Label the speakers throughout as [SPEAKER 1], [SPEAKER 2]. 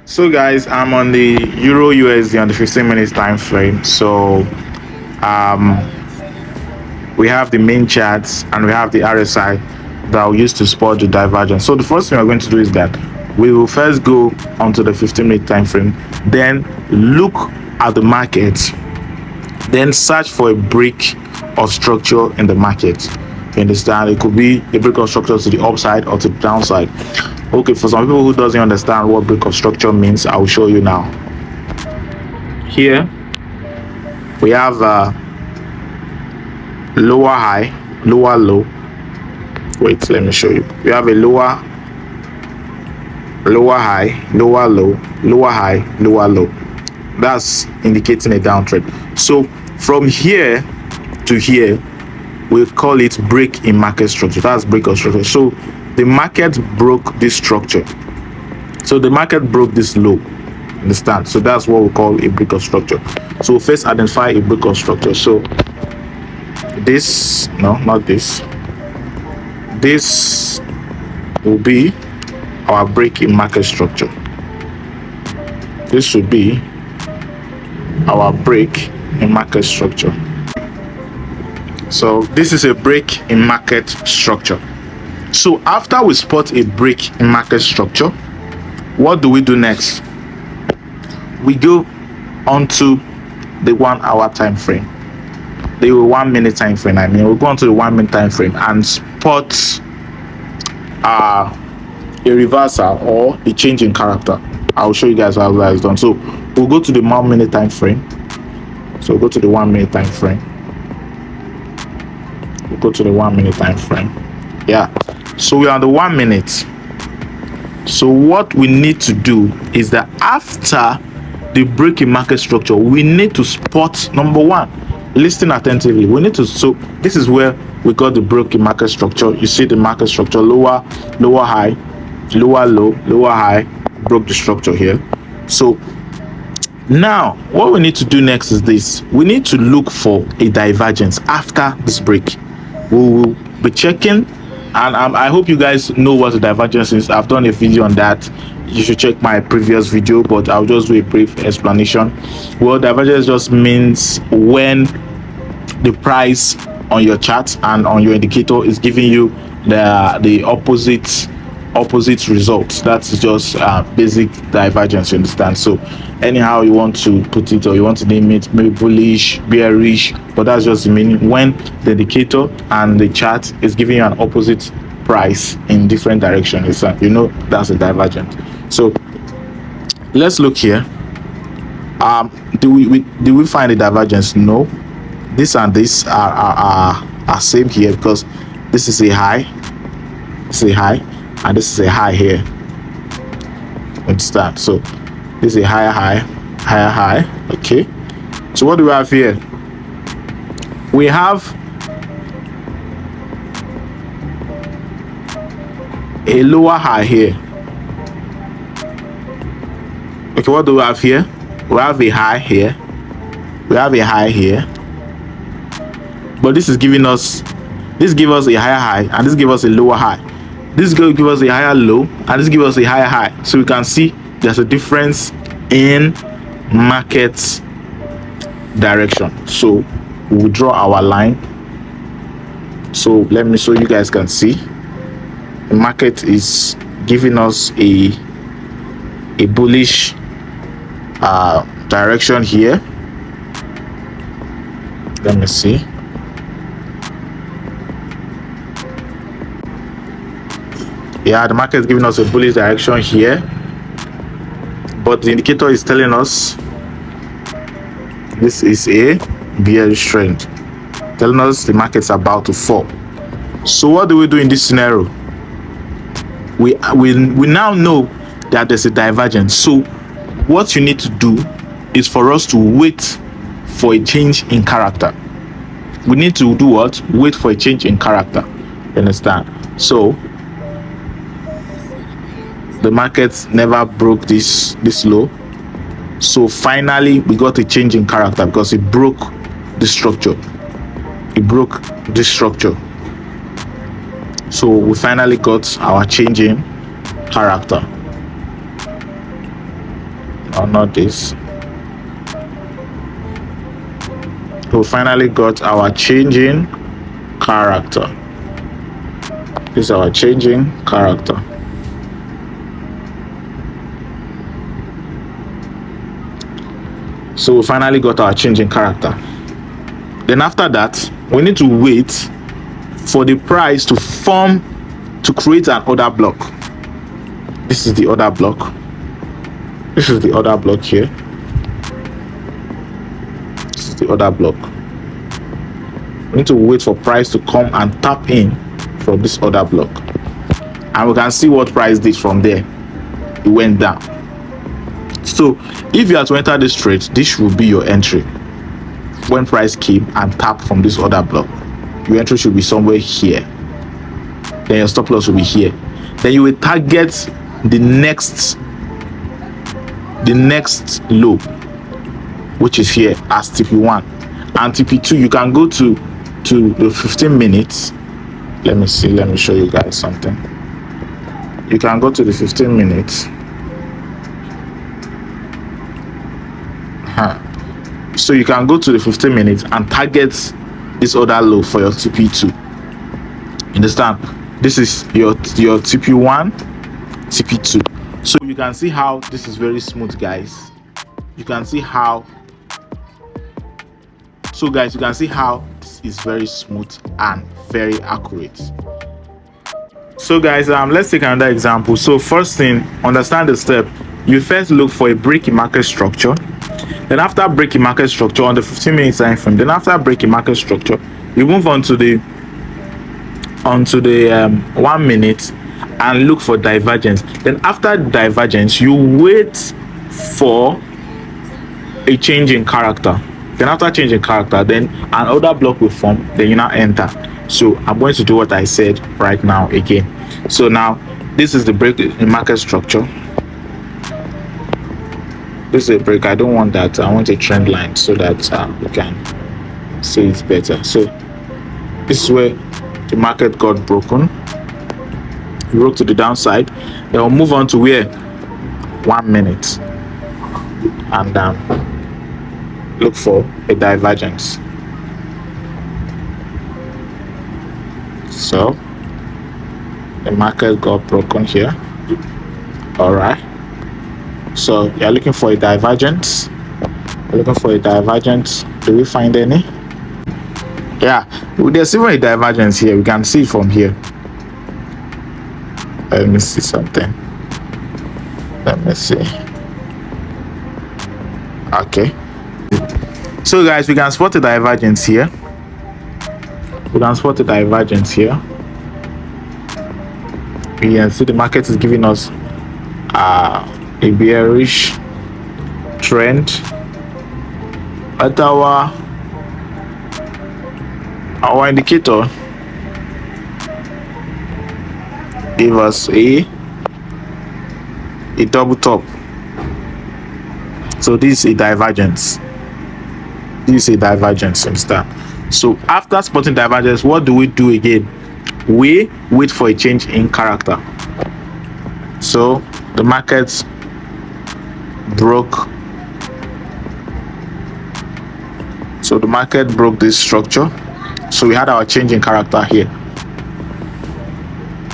[SPEAKER 1] So guys, I'm on the Euro USD on the 15 minutes time frame. So we have the main charts and we have the RSI that we use to spot the divergence. So the first thing we're going to do is that we will first go onto the 15-minute time frame, then look at the market, then search for a break of structure in the market. You understand? It could be a break of structure to the upside or to the downside. Okay, for some people who doesn't understand what break of structure means, I will show you now. Here we have lower high, lower low. Wait, let me show you. We have a lower high, lower low, lower high, lower low. That's indicating a downtrend. So from here to here, we call it break in market structure. That's break of structure. So the market broke this structure. So the market broke this low. Understand? So that's what we call a break of structure. So first identify a break of structure. So this, no, not this. This will be our break in market structure. This should be our break in market structure. So this is a break in market structure. So after we spot a break in market structure, what do we do next? We go onto the 1 hour time frame, the 1 minute time frame. We'll go onto the 1 minute time frame and spot a reversal or a change in character. I'll show you guys how that is done. So we'll go to the 1 minute time frame. So we'll go to the 1 minute time frame. We'll go to the 1 minute time frame. Yeah. So we are on the 1 minute. So what we need to do is that after the break in market structure, we need to spot number one. Listen attentively. We need to. So this is where we got the break in market structure. You see the market structure: lower high, lower low, lower high. Broke the structure here. So now what we need to do next is this. We need to look for a divergence after this break. We will be checking. And I hope you guys know what the divergence is. I've done a video on that. You should check my previous video, but I'll just do a brief explanation. Well, divergence just means when the price on your chart and on your indicator is giving you the opposite results. That's just basic divergence, you understand? So anyhow you want to put it or you want to name it, maybe bullish, bearish, but that's just the meaning when the indicator and the chart is giving you an opposite price in different directions. You know, that's a divergence. So let's look here. Do we find a divergence? No. This and this are same here because this is a high, and this is a high here. Understand? So this is a higher high. Okay. So what do we have here? We have a lower high here. Okay, what do we have here? We have a high here. We have a high here. But this gives us a higher high, and this gives us a lower high. This is going to give us a higher low, and this gives us a higher high. So we can see there's a difference in market direction. So we'll draw our line. So let me so you guys can see. The market is giving us a bullish direction here. Let me see. Yeah, the market is giving us a bullish direction here, but the indicator is telling us this is a bearish trend, telling us the market's about to fall. So what do we do in this scenario? We now know that there's a divergence. So what you need to do is for us to wait for a change in character. We need to do what? Wait for a change in character. You understand? So the market never broke this low. So finally we got a change in character because it broke the structure. It broke this structure. So we finally got our change in character. or not this. We finally got our changing character. This is our changing character. So we finally got our changing character. Then after that, we need to wait for the price to form, to create an order block. This is the order block. This is the order block here. This is the order block. We need to wait for price to come and tap in from this order block. And we can see what price did from there. It went down. So if you are to enter this trade, this will be your entry. When price came and tapped from this order block, your entry should be somewhere here. Then your stop loss will be here. Then you will target the next low, which is here as TP1. And TP2, you can go to the 15 minutes. Let me see, let me show you guys something. You can go to the 15 minutes. So you can go to the 15 minutes and target this other low for your TP2. Understand? This is your TP1, TP2. So you can see how this is very smooth, guys. You can see how. So guys, you can see how this is very smooth and very accurate. So guys, let's take another example. So first thing, understand the step. You first look for a break in market structure. Then after breaking market structure on the 15 minute time frame, then after breaking market structure, you move on to the 1 minute and look for divergence. Then after divergence, you wait for a change in character. Then after changing character, then an order block will form. Then you now enter. So I'm going to do what I said right now again. So now this is the break in market structure. This is a break. I don't want that. I want a trend line so that we can see it better. So this is where the market got broken. It broke to the downside. Then we'll move on to where 1 minute and look for a divergence. So the market got broken here. All right. So you're looking for a divergence. We're looking for a divergence. Do we find any? Yeah, there's even a divergence here. We can see it from here. Let me see something. Let me see. Okay. So guys, we can spot a divergence here. We can spot a divergence here. We can see the market is giving us a bearish trend at our indicator. Give us a double top. So this is a divergence. This is a divergence, understand? So after spotting divergence, what do we do again? We wait for a change in character. So the markets broke. So the market broke this structure. So we had our change in character here.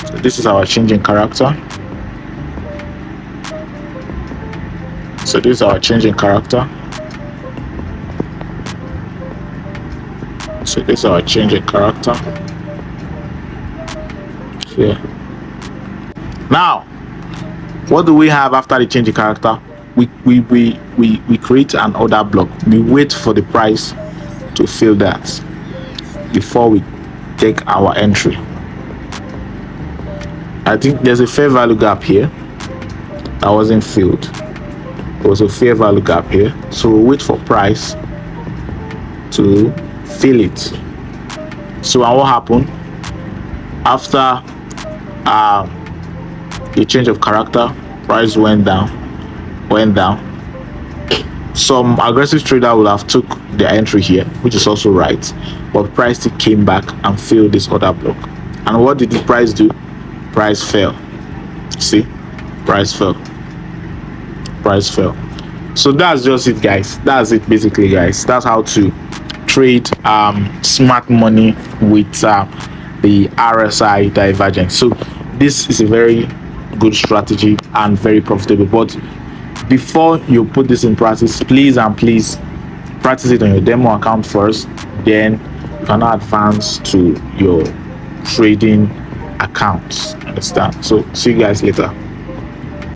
[SPEAKER 1] So this is our change in character. So this is our change in character. So this is our change in character. Here. Now, what do we have after the change in character? We create an order block. We wait for the price to fill that before we take our entry. I think there's a fair value gap here that wasn't filled. There was a fair value gap here, so we'll wait for price to fill it. So what happened after the change of character? Price went down. Some aggressive trader will have took their entry here, which is also right, but price still came back and filled this order block. And what did the price do? Price fell. See, price fell. So that's just it, guys. That's it basically, guys. That's how to trade smart money with the RSI divergence. So this is a very good strategy and very profitable. But before you put this in practice, please practice it on your demo account first, then you can now advance to your trading accounts. Understand? So see you guys later.